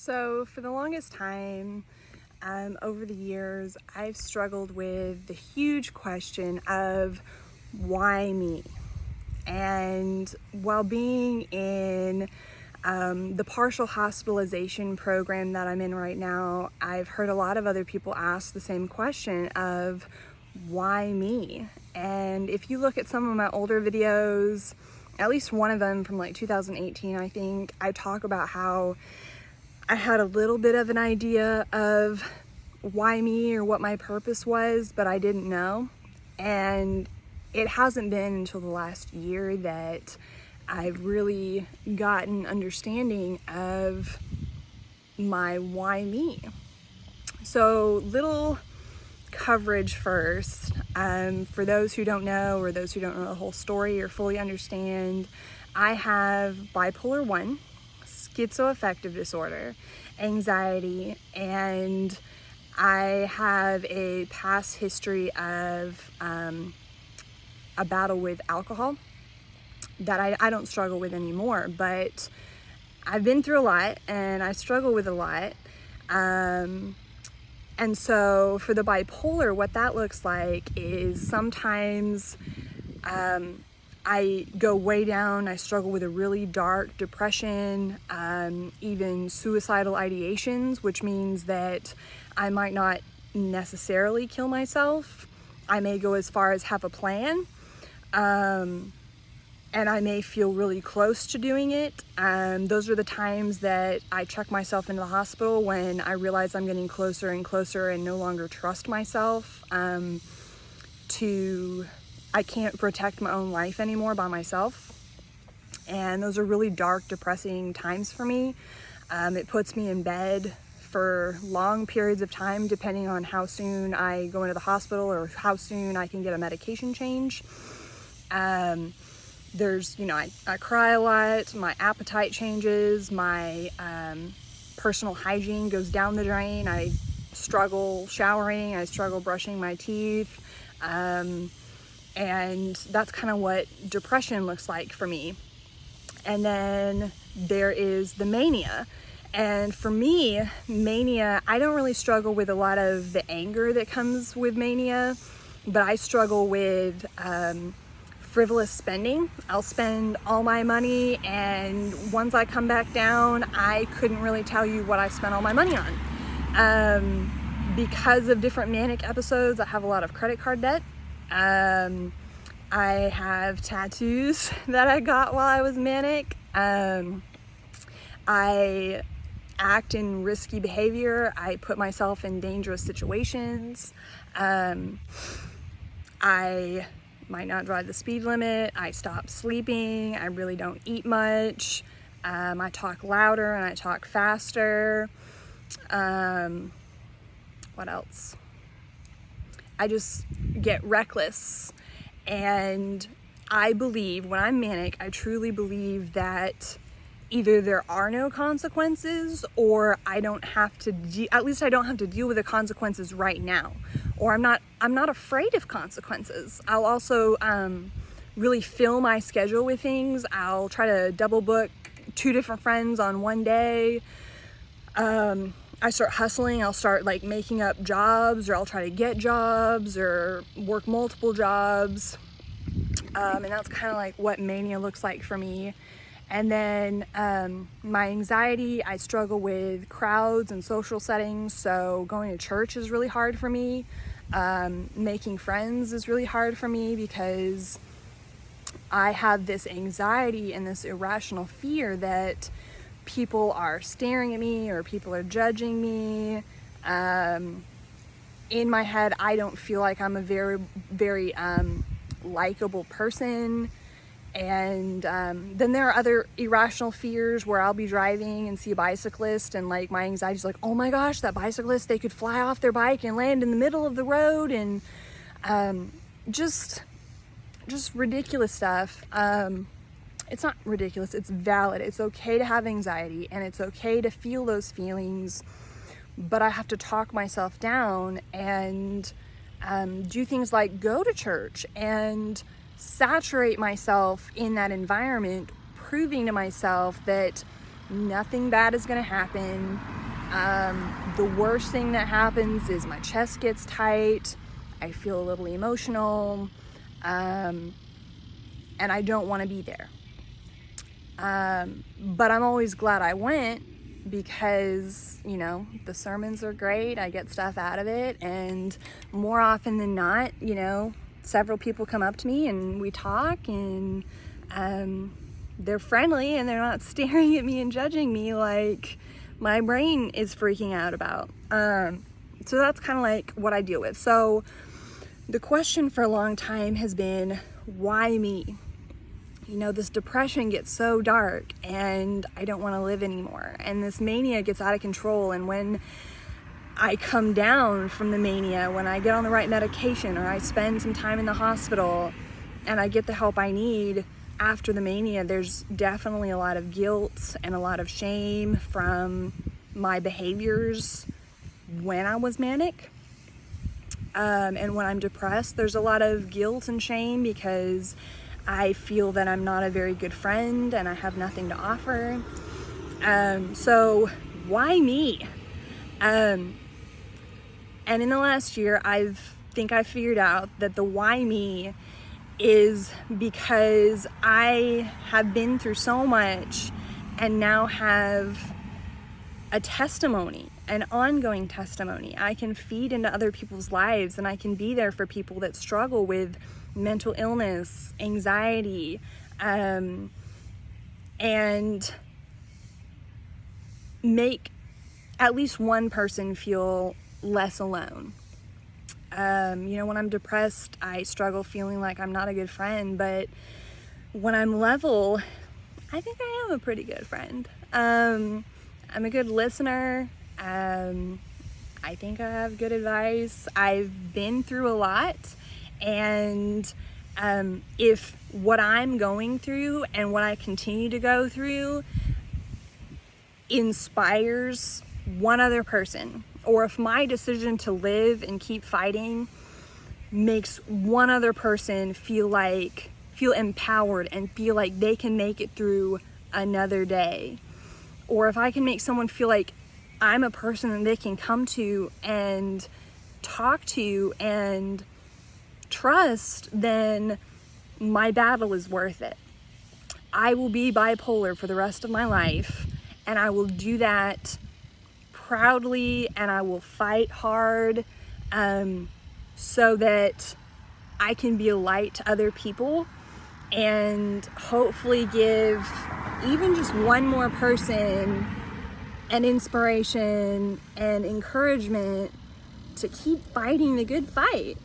So for the longest time, over the years, I've struggled with the huge question of why me? And while being in the partial hospitalization program that I'm in right now, I've heard a lot of other people ask the same question of why me? And if you look at some of my older videos, at least one of them from like 2018, I think, I talk about how I had a little bit of an idea of why me or what my purpose was, but I didn't know. And it hasn't been until the last year that I've really gotten understanding of my why me. So little coverage first. For those who don't know, or those who don't know the whole story or fully understand, I have bipolar 1, schizoaffective disorder, anxiety, and I have a past history of a battle with alcohol that I don't struggle with anymore, but I've been through a lot and I struggle with a lot. And so for the bipolar, what that looks like is sometimes I go way down. I struggle with a really dark depression, even suicidal ideations, which means that I might not necessarily kill myself. I may go as far as have a plan, and I may feel really close to doing it. Those are the times that I check myself into the hospital, when I realize I'm getting closer and closer and no longer trust myself I can't protect my own life anymore by myself. And those are really dark, depressing times for me. It puts me in bed for long periods of time, depending on how soon I go into the hospital or how soon I can get a medication change. I cry a lot, my appetite changes, my personal hygiene goes down the drain. I struggle showering, I struggle brushing my teeth. And that's kind of what depression looks like for me. And then there is the mania. And for me, mania, I don't really struggle with a lot of the anger that comes with mania, but I struggle with frivolous spending. I'll spend all my money, and once I come back down, I couldn't really tell you what I spent all my money on. Because of different manic episodes, I have a lot of credit card debt. I have tattoos that I got while I was manic. I act in risky behavior. I put myself in dangerous situations. I might not drive the speed limit. I stop sleeping. I really don't eat much. I talk louder and I talk faster. What else? I just get reckless. And I believe, when I'm manic, I truly believe that either there are no consequences, or I don't have to at least I don't have to deal with the consequences right now, or I'm not afraid of consequences. I'll also really fill my schedule with things. I'll try to double book 2 different friends on one day. I start hustling. I'll start like making up jobs, or I'll try to get jobs or work multiple jobs. And that's kind of like what mania looks like for me. And then my anxiety, I struggle with crowds and social settings. So going to church is really hard for me. Making friends is really hard for me, because I have this anxiety and this irrational fear that people are staring at me or people are judging me. In my head, I don't feel like I'm a very, very likable person. And then there are other irrational fears where I'll be driving and see a bicyclist, and like my anxiety's like, oh my gosh, that bicyclist, they could fly off their bike and land in the middle of the road, and just ridiculous stuff. It's not ridiculous, it's valid. It's okay to have anxiety, and it's okay to feel those feelings, but I have to talk myself down and do things like go to church and saturate myself in that environment, proving to myself that nothing bad is going to happen. The worst thing that happens is my chest gets tight, I feel a little emotional, and I don't want to be there. But I'm always glad I went because, you know, the sermons are great, I get stuff out of it, and more often than not, you know, several people come up to me and we talk, and they're friendly and they're not staring at me and judging me like my brain is freaking out about. So that's kind of like what I deal with. So the question for a long time has been, why me? You know, this depression gets so dark and I don't want to live anymore. And this mania gets out of control. And when I come down from the mania, when I get on the right medication or I spend some time in the hospital and I get the help I need after the mania, there's definitely a lot of guilt and a lot of shame from my behaviors when I was manic. And when I'm depressed, there's a lot of guilt and shame because I feel that I'm not a very good friend and I have nothing to offer. So why me? And in the last year, I figured out that the why me is because I have been through so much and now have a testimony, an ongoing testimony. I can feed into other people's lives and I can be there for people that struggle with mental illness, anxiety, and make at least one person feel less alone. You know, when I'm depressed, I struggle feeling like I'm not a good friend, but when I'm level, I think I am a pretty good friend. I'm a good listener. I think I have good advice. I've been through a lot, and if what I'm going through and what I continue to go through inspires one other person, or if my decision to live and keep fighting makes one other person feel empowered and feel like they can make it through another day, or if I can make someone feel like I'm a person that they can come to and talk to and trust, then my battle is worth it. I will be bipolar for the rest of my life, and I will do that proudly, and I will fight hard so that I can be a light to other people and hopefully give even just one more person an inspiration and encouragement to keep fighting the good fight.